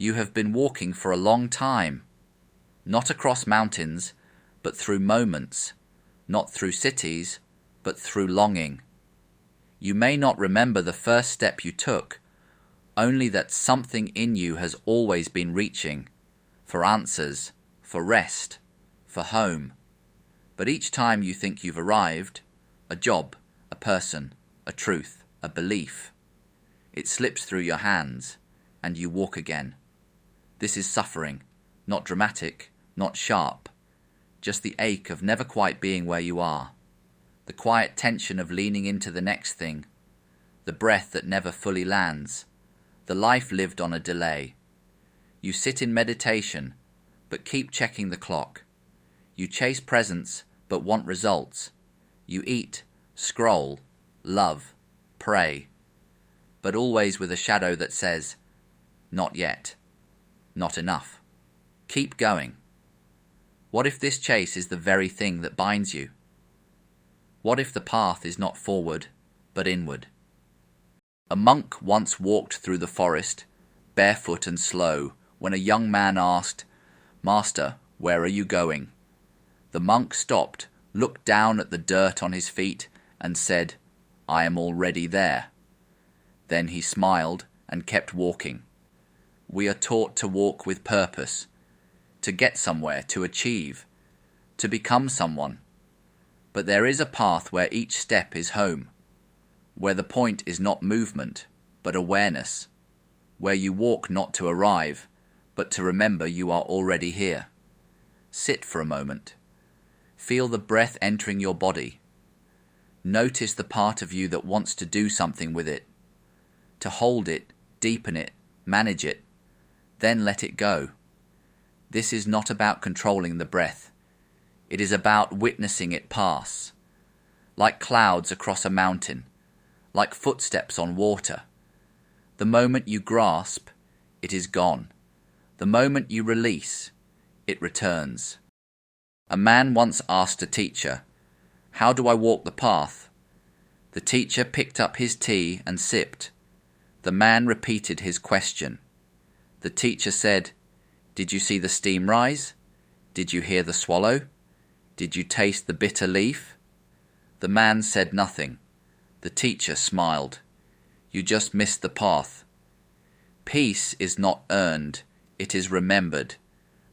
You have been walking for a long time, not across mountains, but through moments, not through cities, but through longing. You may not remember the first step you took, only that something in you has always been reaching, for answers, for rest, for home. But each time you think you've arrived, a job, a person, a truth, a belief, it slips through your hands, and you walk again. This is suffering, not dramatic, not sharp, just the ache of never quite being where you are, the quiet tension of leaning into the next thing, the breath that never fully lands, the life lived on a delay. You sit in meditation, but keep checking the clock. You chase presence, but want results. You eat, scroll, love, pray, but always with a shadow that says, not yet, not enough. Keep going. What if this chase is the very thing that binds you? What if the path is not forward, but inward? A monk once walked through the forest, barefoot and slow, when a young man asked, "Master, where are you going?" The monk stopped, looked down at the dirt on his feet, and said, "I am already there." Then he smiled and kept walking. We are taught to walk with purpose, to get somewhere, to achieve, to become someone. But there is a path where each step is home, where the point is not movement, but awareness, where you walk not to arrive, but to remember you are already here. Sit for a moment. Feel the breath entering your body. Notice the part of you that wants to do something with it, to hold it, deepen it, manage it, then let it go. This is not about controlling the breath. It is about witnessing it pass, like clouds across a mountain, like footsteps on water. The moment you grasp, it is gone. The moment you release, it returns. A man once asked a teacher, "How do I walk the path?" The teacher picked up his tea and sipped. The man repeated his question. The teacher said, "Did you see the steam rise? Did you hear the swallow? Did you taste the bitter leaf?" The man said nothing. The teacher smiled. "You just missed the path. Peace is not earned, it is remembered.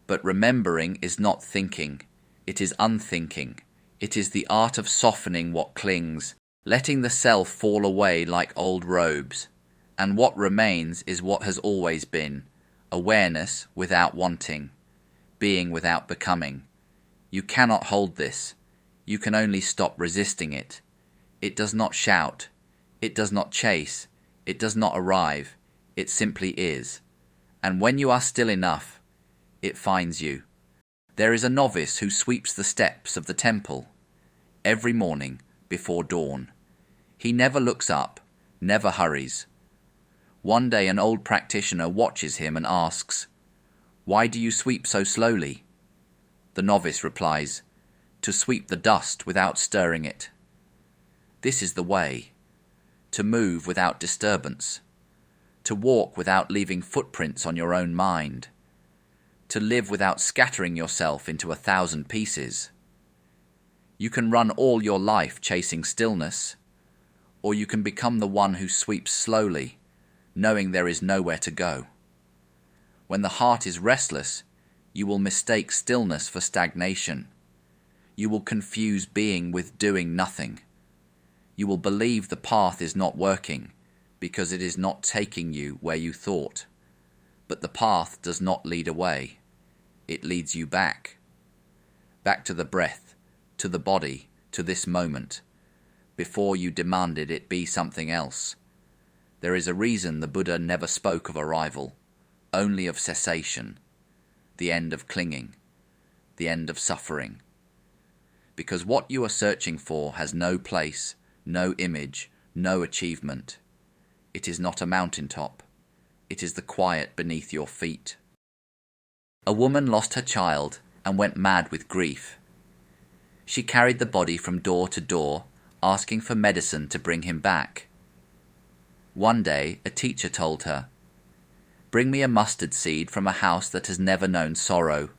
But remembering is not thinking, it is unthinking. It is the art of softening what clings, letting the self fall away like old robes. And what remains is what has always been, awareness without wanting, being without becoming. You cannot hold this. You can only stop resisting it. It does not shout. It does not chase. It does not arrive. It simply is. And when you are still enough, it finds you. There is a novice who sweeps the steps of the temple every morning before dawn. He never looks up, never hurries. One day an old practitioner watches him and asks, "Why do you sweep so slowly?" The novice replies, "To sweep the dust without stirring it." This is the way, to move without disturbance, to walk without leaving footprints on your own mind, to live without scattering yourself into 1,000 pieces. You can run all your life chasing stillness, or you can become the one who sweeps slowly, knowing there is nowhere to go. When the heart is restless, you will mistake stillness for stagnation. You will confuse being with doing nothing. You will believe the path is not working because it is not taking you where you thought. But the path does not lead away. It leads you back. Back to the breath, to the body, to this moment, before you demanded it be something else. There is a reason the Buddha never spoke of arrival, only of cessation, the end of clinging, the end of suffering. Because what you are searching for has no place, no image, no achievement. It is not a mountaintop. It is the quiet beneath your feet. A woman lost her child and went mad with grief. She carried the body from door to door, asking for medicine to bring him back. One day, a teacher told her, Bring me a mustard seed from a house that has never known sorrow.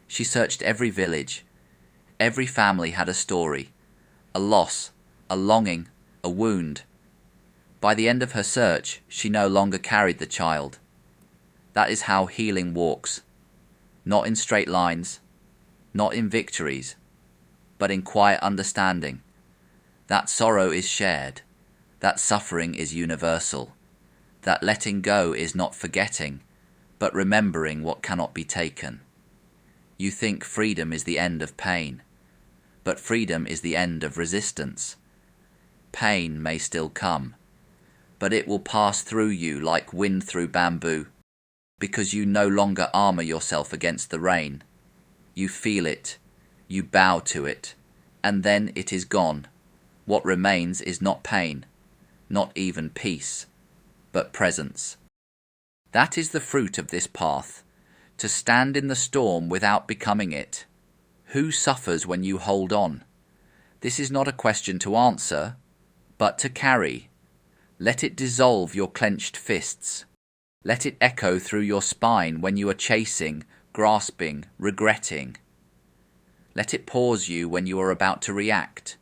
She searched every village. Every family had a story, a loss, a longing, a wound. By the end of her search, she no longer carried the child. That is how healing walks. Not in straight lines, not in victories, but in quiet understanding. That sorrow is shared. That suffering is universal. That letting go is not forgetting, but remembering what cannot be taken. You think freedom is the end of pain, but freedom is the end of resistance. Pain may still come, but it will pass through you like wind through bamboo, because you no longer armor yourself against the rain. You feel it, you bow to it, and then it is gone. What remains is not pain, not even peace, but presence. That is the fruit of this path, to stand in the storm without becoming it. Who suffers when you hold on? This is not a question to answer, but to carry. Let it dissolve your clenched fists. Let it echo through your spine when you are chasing, grasping, regretting. Let it pause you when you are about to react.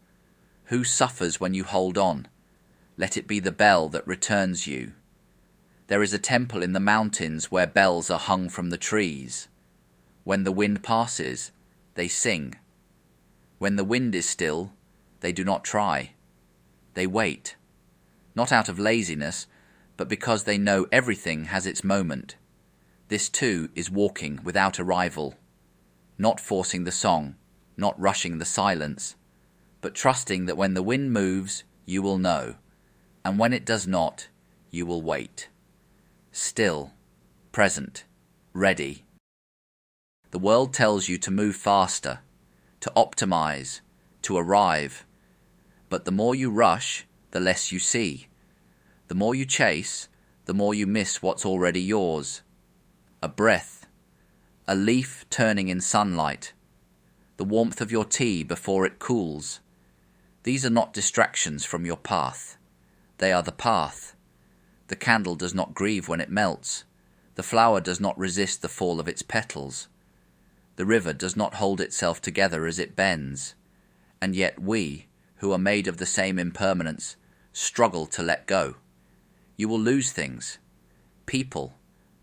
Who suffers when you hold on? Let it be the bell that returns you. There is a temple in the mountains where bells are hung from the trees. When the wind passes, they sing. When the wind is still, they do not try. They wait, not out of laziness, but because they know everything has its moment. This too is walking without a rival, not forcing the song, not rushing the silence, but trusting that when the wind moves, you will know, and when it does not, you will wait. Still, present, ready. The world tells you to move faster, to optimize, to arrive. But the more you rush, the less you see. The more you chase, the more you miss what's already yours. A breath, a leaf turning in sunlight, the warmth of your tea before it cools. These are not distractions from your path. They are the path. The candle does not grieve when it melts. The flower does not resist the fall of its petals. The river does not hold itself together as it bends. And yet we, who are made of the same impermanence, struggle to let go. You will lose things. People,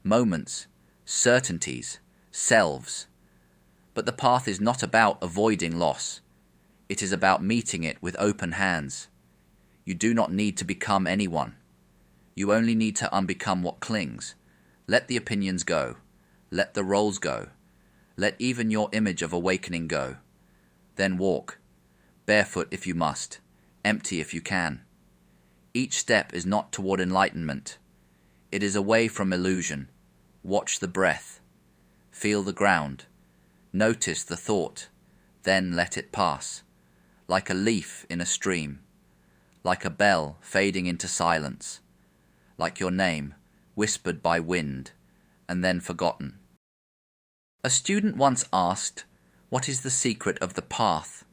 moments, certainties, selves. But the path is not about avoiding loss. It is about meeting it with open hands. You do not need to become anyone. You only need to unbecome what clings. Let the opinions go. Let the roles go. Let even your image of awakening go. Then walk, barefoot if you must, empty if you can. Each step is not toward enlightenment. It is away from illusion. Watch the breath. Feel the ground. Notice the thought. Then let it pass. Like a leaf in a stream. Like a bell fading into silence. Like your name, whispered by wind, and then forgotten. A student once asked, "What is the secret of the path?"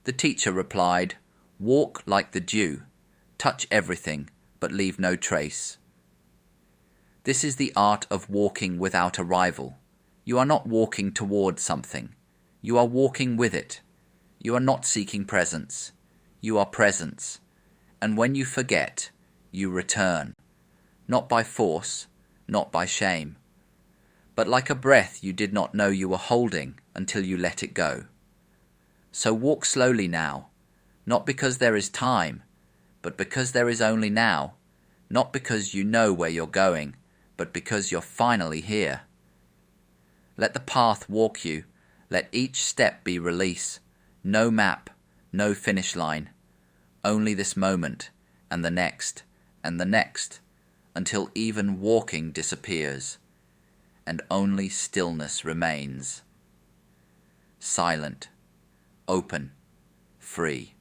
The teacher replied, "Walk like the dew, touch everything, but leave no trace." This is the art of walking without a rival. You are not walking toward something. You are walking with it. You are not seeking presence. You are presence. And when you forget, you return. Not by force, not by shame, but like a breath you did not know you were holding until you let it go. So walk slowly now, not because there is time, but because there is only now, not because you know where you're going, but because you're finally here. Let the path walk you, let each step be release. No map, no finish line, only this moment, and the next, and the next, until even walking disappears, and only stillness remains. Silent, open, free.